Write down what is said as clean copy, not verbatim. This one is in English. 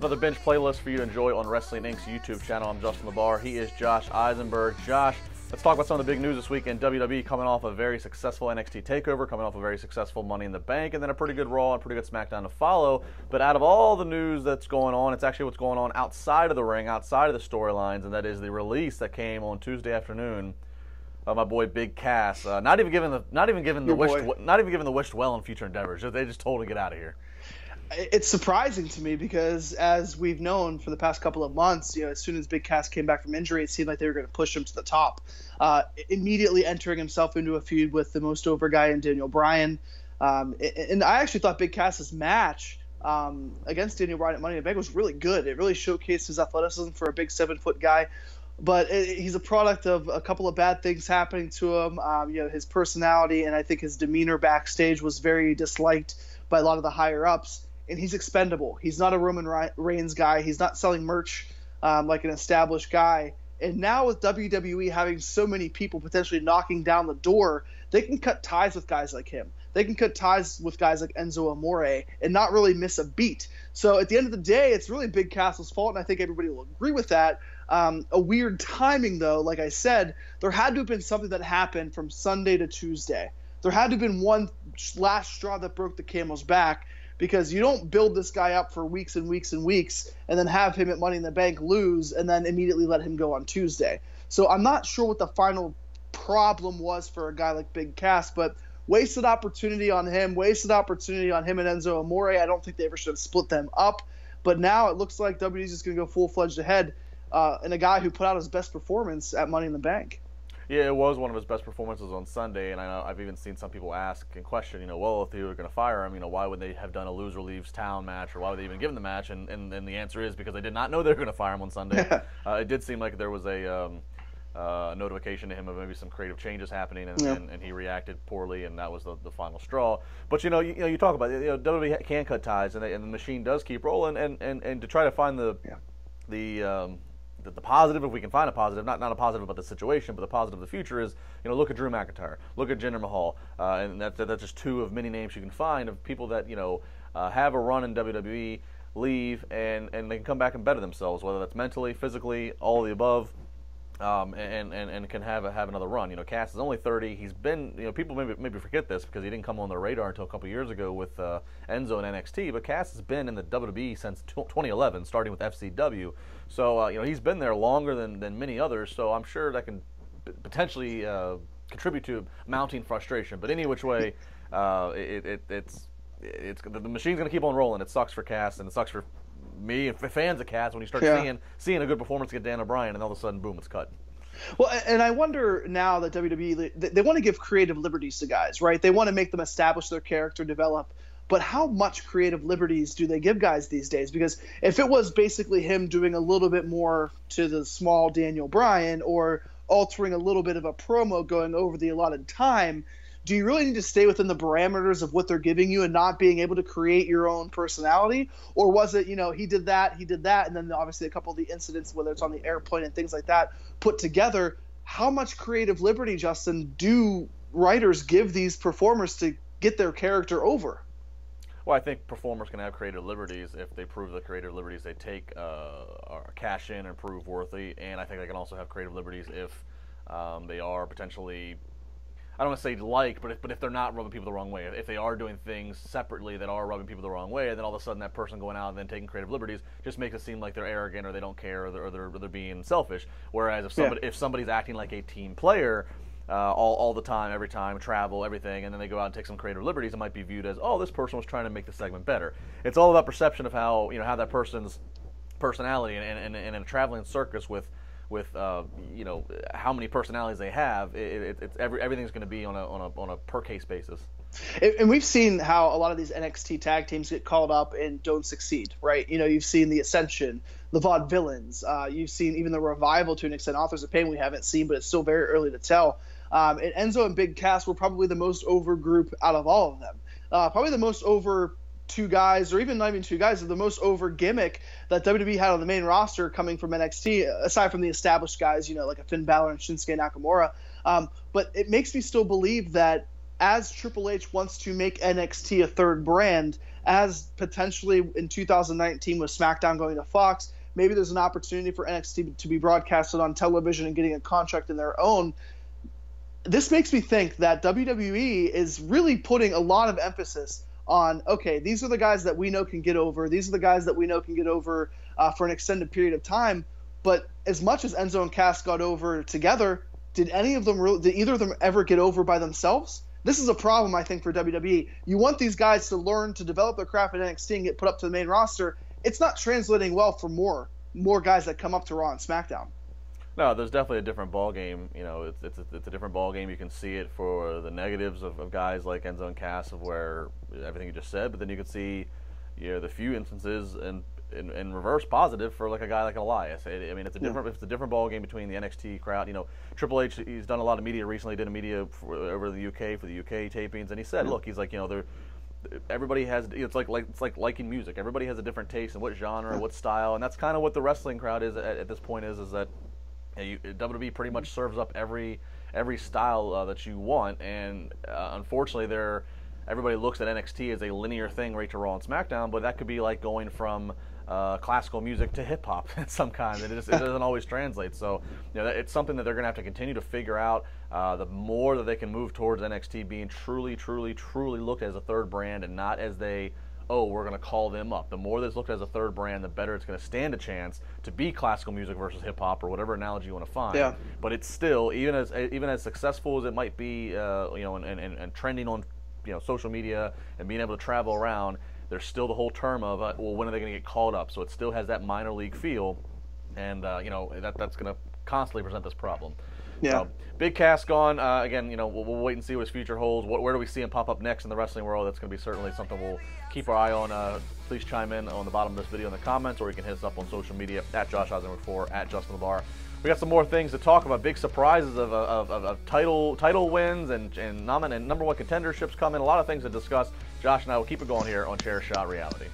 another bench playlist for you to enjoy on Wrestling Inc.'s YouTube channel. I'm Justin LeBar. He is Josh Eisenberg. Josh, let's talk about some of the big news this week in WWE, coming off a very successful NXT TakeOver, coming off a very successful Money in the Bank, and then a pretty good Raw and pretty good SmackDown to follow. But out of all the news that's going on, it's actually what's going on outside of the ring, outside of the storylines, and that is the release that came on Tuesday afternoon of my boy Big Cass. Not even given the wished well in future endeavors. They just told him to get out of here. It's surprising to me because, as we've known for the past couple of months, as soon as Big Cass came back from injury, it seemed like they were going to push him to the top, immediately entering himself into a feud with the most over guy in Daniel Bryan. And I actually thought Big Cass's match against Daniel Bryan at Money in the Bank was really good. It really showcased his athleticism for a big 7-foot guy. But he's a product of a couple of bad things happening to him. His personality and I think his demeanor backstage was very disliked by a lot of the higher ups. And he's expendable. He's not a Roman Reigns guy. He's not selling merch like an established guy. And now with WWE having so many people potentially knocking down the door, they can cut ties with guys like him. They can cut ties with guys like Enzo Amore and not really miss a beat. So at the end of the day, it's really Big Cass's fault, and I think everybody will agree with that. A weird timing, though, like I said, there had to have been something that happened from Sunday to Tuesday. There had to have been one last straw that broke the camel's back, because you don't build this guy up for weeks and weeks and weeks and then have him at Money in the Bank lose and then immediately let him go on Tuesday. So I'm not sure what the final problem was for a guy like Big Cass, but wasted opportunity on him and Enzo Amore. I don't think they ever should have split them up. But now it looks like WWE's just going to go full-fledged ahead and a guy who put out his best performance at Money in the Bank. Yeah, it was one of his best performances on Sunday, and I know I've even seen some people ask and question, well, if they were going to fire him, why would they have done a loser leaves town match, or why would they even give him the match? And the answer is because they did not know they were going to fire him on Sunday. It did seem like there was a notification to him of maybe some creative changes happening, and he reacted poorly, and that was the final straw. But you talk about it, WWE can cut ties, and the machine does keep rolling, and to try to find the positive, if we can find a positive, not a positive about the situation, but the positive of the future is, look at Drew McIntyre, look at Jinder Mahal, and that's just two of many names you can find of people that have a run in WWE, leave, and they can come back and better themselves, whether that's mentally, physically, all of the above, and can have another run. Cass is only 30. He's been, people maybe forget this because he didn't come on their radar until a couple years ago with Enzo and NXT. But Cass has been in the WWE since 2011, starting with FCW. So he's been there longer than many others. So I'm sure that can potentially contribute to mounting frustration. But any which way, it's the machine's going to keep on rolling. It sucks for Cass, and it sucks for me and fans of Cass when you start seeing a good performance against Dan O'Brien, and all of a sudden, boom, it's cut. Well, and I wonder now that WWE, they want to give creative liberties to guys, right? They want to make them establish their character, develop. But how much creative liberties do they give guys these days? Because if it was basically him doing a little bit more to the small Daniel Bryan or altering a little bit of a promo going over the allotted time, do you really need to stay within the parameters of what they're giving you and not being able to create your own personality? Or was it, he did that, and then obviously a couple of the incidents, whether it's on the airplane and things like that, put together? How much creative liberty, Justin, do writers give these performers to get their character over? Well, I think performers can have creative liberties if they prove the creative liberties they take are cash in and prove worthy, and I think they can also have creative liberties if they are potentially, I don't want to say but if they're not rubbing people the wrong way, if they are doing things separately that are rubbing people the wrong way, and then all of a sudden that person going out and then taking creative liberties just makes it seem like they're arrogant or they don't care or they're being selfish. Whereas if somebody's acting like a team player all the time, every time, travel, everything, and then they go out and take some creative liberties, it might be viewed as, oh, this person was trying to make the segment better. It's all about perception of how how that person's personality, and in a traveling circus with how many personalities they have, everything's going to be on a per case basis. And we've seen how a lot of these NXT tag teams get called up and don't succeed, right? You've seen the Ascension, the Vaudevillains, you've seen even the Revival to an extent. Authors of Pain we haven't seen, but it's still very early to tell. And Enzo and Big Cass were probably the most over group out of all of them. Probably the most over two guys, or even not even two guys, are the most over gimmick that WWE had on the main roster coming from NXT, aside from the established guys, like a Finn Balor and Shinsuke Nakamura. But it makes me still believe that as Triple H wants to make NXT a third brand, as potentially in 2019 with SmackDown going to Fox, maybe there's an opportunity for NXT to be broadcasted on television and getting a contract in their own. This makes me think that WWE is really putting a lot of emphasis on, okay, these are the guys that we know can get over. These are the guys that we know can get over for an extended period of time. But as much as Enzo and Cass got over together, did either of them ever get over by themselves? This is a problem, I think, for WWE. You want these guys to learn to develop their craft in NXT and get put up to the main roster. It's not translating well for more guys that come up to Raw and SmackDown. No, there's definitely a different ball game. It's a different ball game. You can see it for the negatives of guys like Enzo and Cass, of where everything you just said, but then you can see, the few instances in reverse positive for like a guy like Elias. It's a different ball game between the NXT crowd. Triple H, he's done a lot of media recently. Did a media over the UK for the UK tapings, and he said, look, he's like, everybody has, it's like liking music. Everybody has a different taste in what genre, what style, and that's kind of what the wrestling crowd is at this point. Is that WWE pretty much serves up every style that you want, and unfortunately, everybody looks at NXT as a linear thing right to Raw and SmackDown, but that could be like going from classical music to hip hop in some kind. It doesn't always translate. So it's something that they're going to have to continue to figure out. The more that they can move towards NXT being truly looked as a third brand and not as we're going to call them up. The more that's looked as a third brand, the better it's going to stand a chance to be classical music versus hip hop or whatever analogy you want to find. Yeah. But it's still, even as successful as it might be, and trending on social media and being able to travel around, there's still the whole term of when are they going to get called up? So it still has that minor league feel, and that's going to constantly present this problem. Yeah. So, big Cass gone. Again, we'll wait and see what his future holds. Where do we see him pop up next in the wrestling world? That's going to be certainly something we'll keep our eye on. Please chime in on the bottom of this video in the comments, or you can hit us up on social media at Josh Eisenberg 4, at Justin LeBar. We got some more things to talk about. Big surprises of title wins and number one contenderships coming. A lot of things to discuss. Josh and I will keep it going here on Chair Shot Reality.